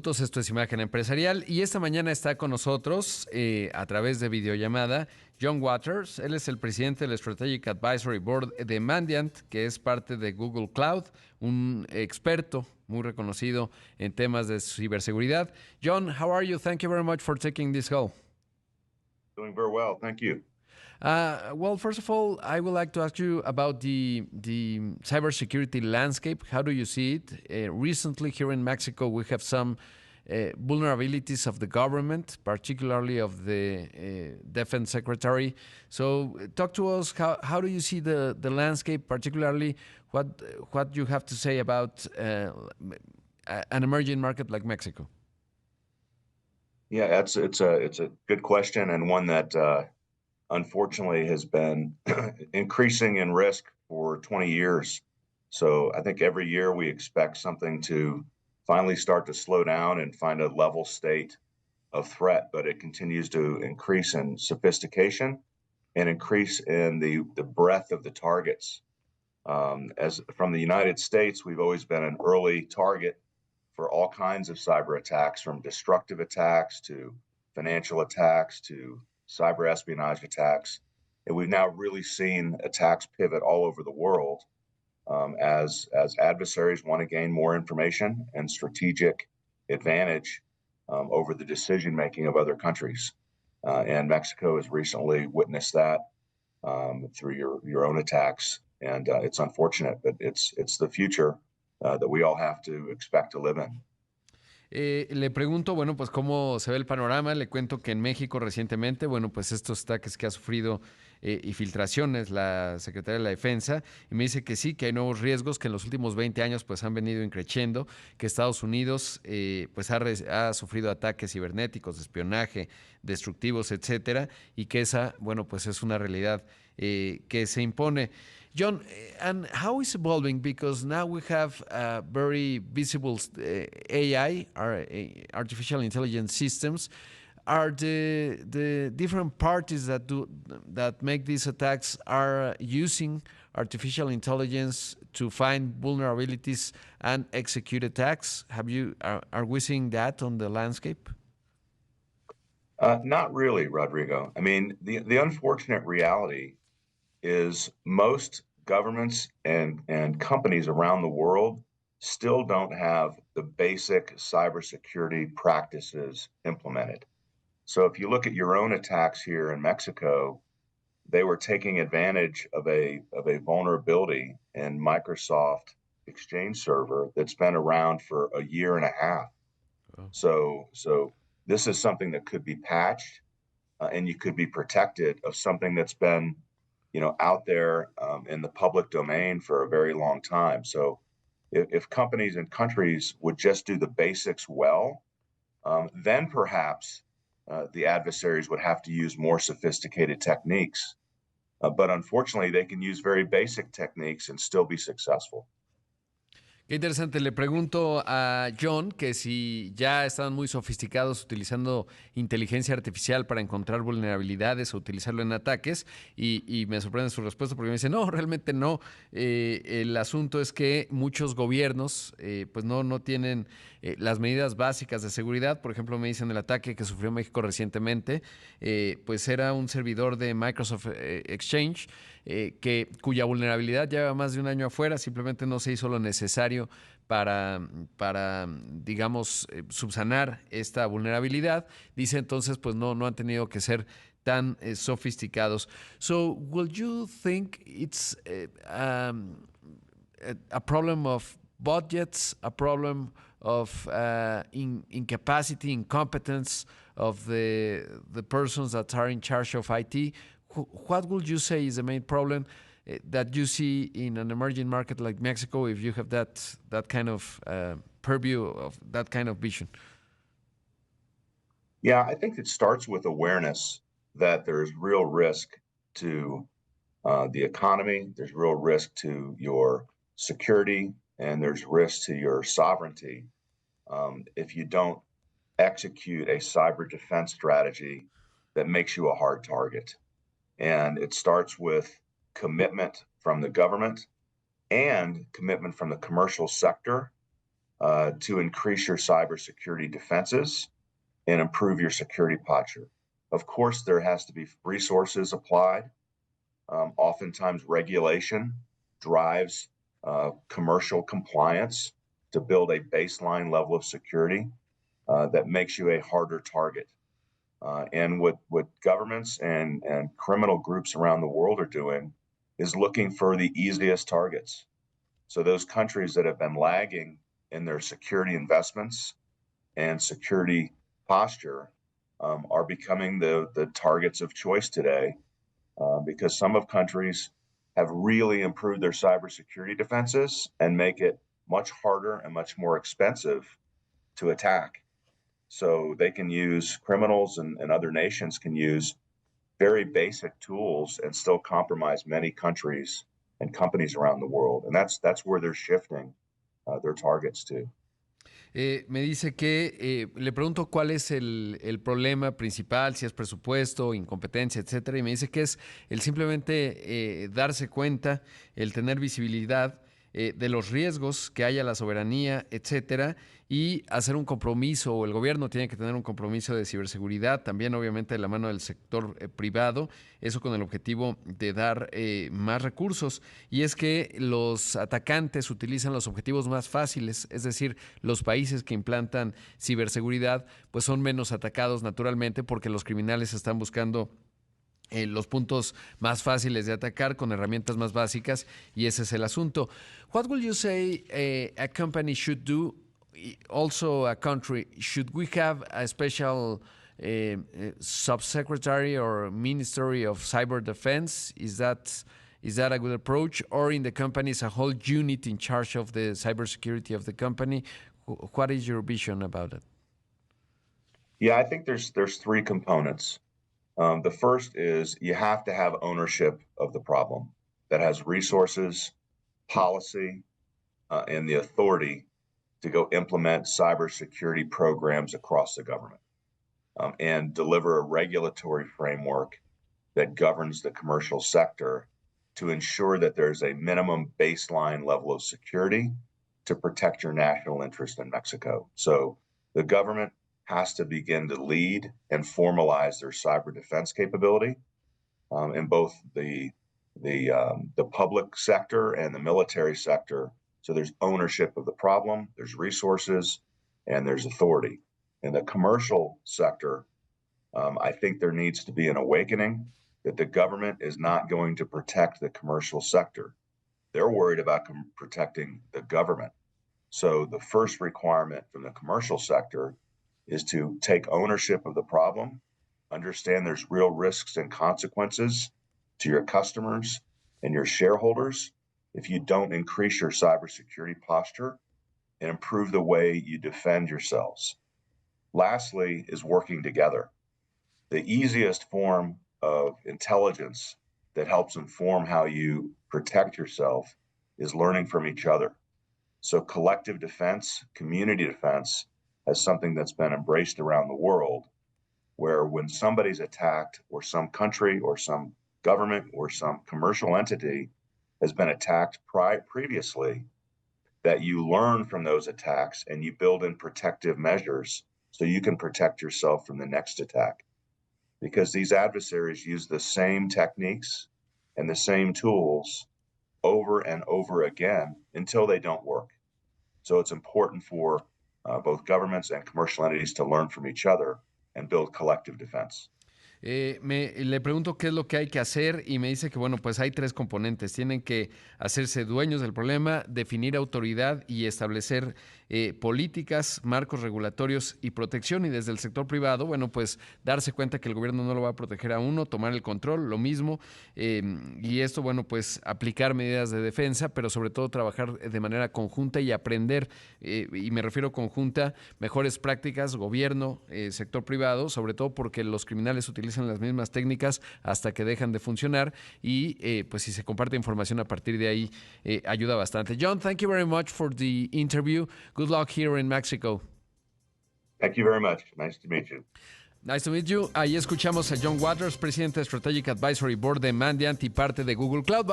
Esto es Imagen Empresarial y esta mañana está con nosotros a través de videollamada John Waters. Él es el presidente del Strategic Advisory Board de Mandiant, que es parte de Google Cloud, un experto muy reconocido en temas de ciberseguridad. John, how are you? Thank you very much for taking this call. Doing very well, thank you. Well, first of all, I would like to ask you about the cybersecurity landscape. How do you see it? Recently, here in Mexico, we have some vulnerabilities of the government, particularly of the defense secretary. So, talk to us. How do you see the landscape, particularly what you have to say about an emerging market like Mexico? Yeah, it's a good question, and one that unfortunately has been increasing in risk for 20 years. So I think every year we expect something to finally start to slow down and find a level state of threat, but it continues to increase in sophistication and increase in the breadth of the targets. As from the United States, we've always been an early target for all kinds of cyber attacks, from destructive attacks to financial attacks to cyber espionage attacks. And we've now really seen attacks pivot all over the world as adversaries want to gain more information and strategic advantage over the decision making of other countries. And Mexico has recently witnessed that through your own attacks, and it's unfortunate, but it's the future that we all have to expect to live in. Le pregunto, bueno, pues cómo se ve el panorama. Le cuento que en México recientemente, bueno, pues estos ataques que ha sufrido y filtraciones la Secretaría de la Defensa, y me dice que sí, que hay nuevos riesgos que en los últimos 20 años pues han venido increciendo, que Estados Unidos pues ha sufrido ataques cibernéticos, de espionaje, destructivos, etcétera, y que esa, bueno, pues es una realidad que se impone. John, and how is evolving? Because now we have very visible AI, artificial intelligence systems. Are the different parties that make these attacks are using artificial intelligence to find vulnerabilities and execute attacks? Are we seeing that on the landscape? Not really, Rodrigo. I mean, the unfortunate reality is most governments and companies around the world still don't have the basic cybersecurity practices implemented. So if you look at your own attacks here in Mexico, they were taking advantage of a vulnerability in Microsoft Exchange server that's been around for a year and a half. Oh. So this is something that could be patched, and you could be protected of something that's been out there in the public domain for a very long time. So if companies and countries would just do the basics well, then perhaps the adversaries would have to use more sophisticated techniques. But unfortunately, they can use very basic techniques and still be successful. Qué interesante. Le pregunto a John que si ya están muy sofisticados utilizando inteligencia artificial para encontrar vulnerabilidades o utilizarlo en ataques, y me sorprende su respuesta porque me dice, no, realmente no. El asunto es que muchos gobiernos pues no tienen las medidas básicas de seguridad. Por ejemplo, me dicen el ataque que sufrió México recientemente, pues era un servidor de Microsoft Exchange, cuya vulnerabilidad lleva más de un año afuera, simplemente no se hizo lo necesario para digamos, subsanar esta vulnerabilidad. Dice entonces, pues no han tenido que ser tan sofisticados. So, will you think it's a problem of budgets, a problem of incapacity, incompetence of the persons that are in charge of IT? What would you say is the main problem that you see in an emerging market like Mexico if you have that kind of purview, of that kind of vision? Yeah, I think it starts with awareness that there's real risk to the economy, there's real risk to your security, and there's risk to your sovereignty if you don't execute a cyber defense strategy that makes you a hard target. And it starts with commitment from the government and commitment from the commercial sector to increase your cybersecurity defenses and improve your security posture. Of course, there has to be resources applied. Oftentimes, regulation drives commercial compliance to build a baseline level of security that makes you a harder target. And what governments and criminal groups around the world are doing is looking for the easiest targets. So those countries that have been lagging in their security investments and security posture are becoming the targets of choice today because some of countries have really improved their cybersecurity defenses and make it much harder and much more expensive to attack. So they can use criminals and other nations can use very basic tools and still compromise many countries and companies around the world. And that's where they're shifting their targets to. Me dice que le pregunto cuál es el problema principal, si es presupuesto, incompetencia, etcétera, y me dice que es el simplemente darse cuenta, el tener visibilidad de los riesgos que haya la soberanía, etcétera, y hacer un compromiso, o el gobierno tiene que tener un compromiso de ciberseguridad, también obviamente de la mano del sector privado, eso con el objetivo de dar más recursos. Y es que los atacantes utilizan los objetivos más fáciles, es decir, los países que implantan ciberseguridad, pues son menos atacados naturalmente porque los criminales están buscando los puntos más fáciles de atacar con herramientas más básicas, y ese es el asunto. What will you say a company should do? Also, a country, should we have a special subsecretary or ministry of cyber defense? Is that a good approach? Or in the company is a whole unit in charge of the cybersecurity of the company? What is your vision about it? Yeah, I think there's three components. The first is you have to have ownership of the problem that has resources, policy, and the authority to go implement cybersecurity programs across the government and deliver a regulatory framework that governs the commercial sector to ensure that there's a minimum baseline level of security to protect your national interest in Mexico. So the government has to begin to lead and formalize their cyber defense capability in both the public sector and the military sector. So there's ownership of the problem, there's resources, and there's authority. In the commercial sector, I think there needs to be an awakening that the government is not going to protect the commercial sector. They're worried about protecting the government. So the first requirement from the commercial sector is to take ownership of the problem, understand there's real risks and consequences to your customers and your shareholders if you don't increase your cybersecurity posture and improve the way you defend yourselves. Lastly is working together. The easiest form of intelligence that helps inform how you protect yourself is learning from each other. So collective defense, community defense, as something that's been embraced around the world, where when somebody's attacked, or some country or some government or some commercial entity has been attacked previously, that you learn from those attacks and you build in protective measures so you can protect yourself from the next attack. Because these adversaries use the same techniques and the same tools over and over again until they don't work. So it's important for both governments and commercial entities to learn from each other and build collective defense. Le pregunto qué es lo que hay que hacer y me dice que, bueno, pues hay tres componentes. Tienen que hacerse dueños del problema, definir autoridad y establecer políticas, marcos regulatorios y protección. Y desde el sector privado, bueno, pues darse cuenta que el gobierno no lo va a proteger a uno, tomar el control, lo mismo. Y esto, bueno, pues aplicar medidas de defensa, pero sobre todo trabajar de manera conjunta y aprender, y me refiero conjunta, mejores prácticas, gobierno, sector privado, sobre todo porque los criminales utilizan las mismas técnicas hasta que dejan de funcionar y pues si se comparte información a partir de ahí ayuda bastante. John, thank you very much for the interview. Good luck here in Mexico. Thank you very much. Nice to meet you. Nice to meet you. Ahí escuchamos a John Waters, presidente de Strategic Advisory Board de Mandiant y parte de Google Cloud.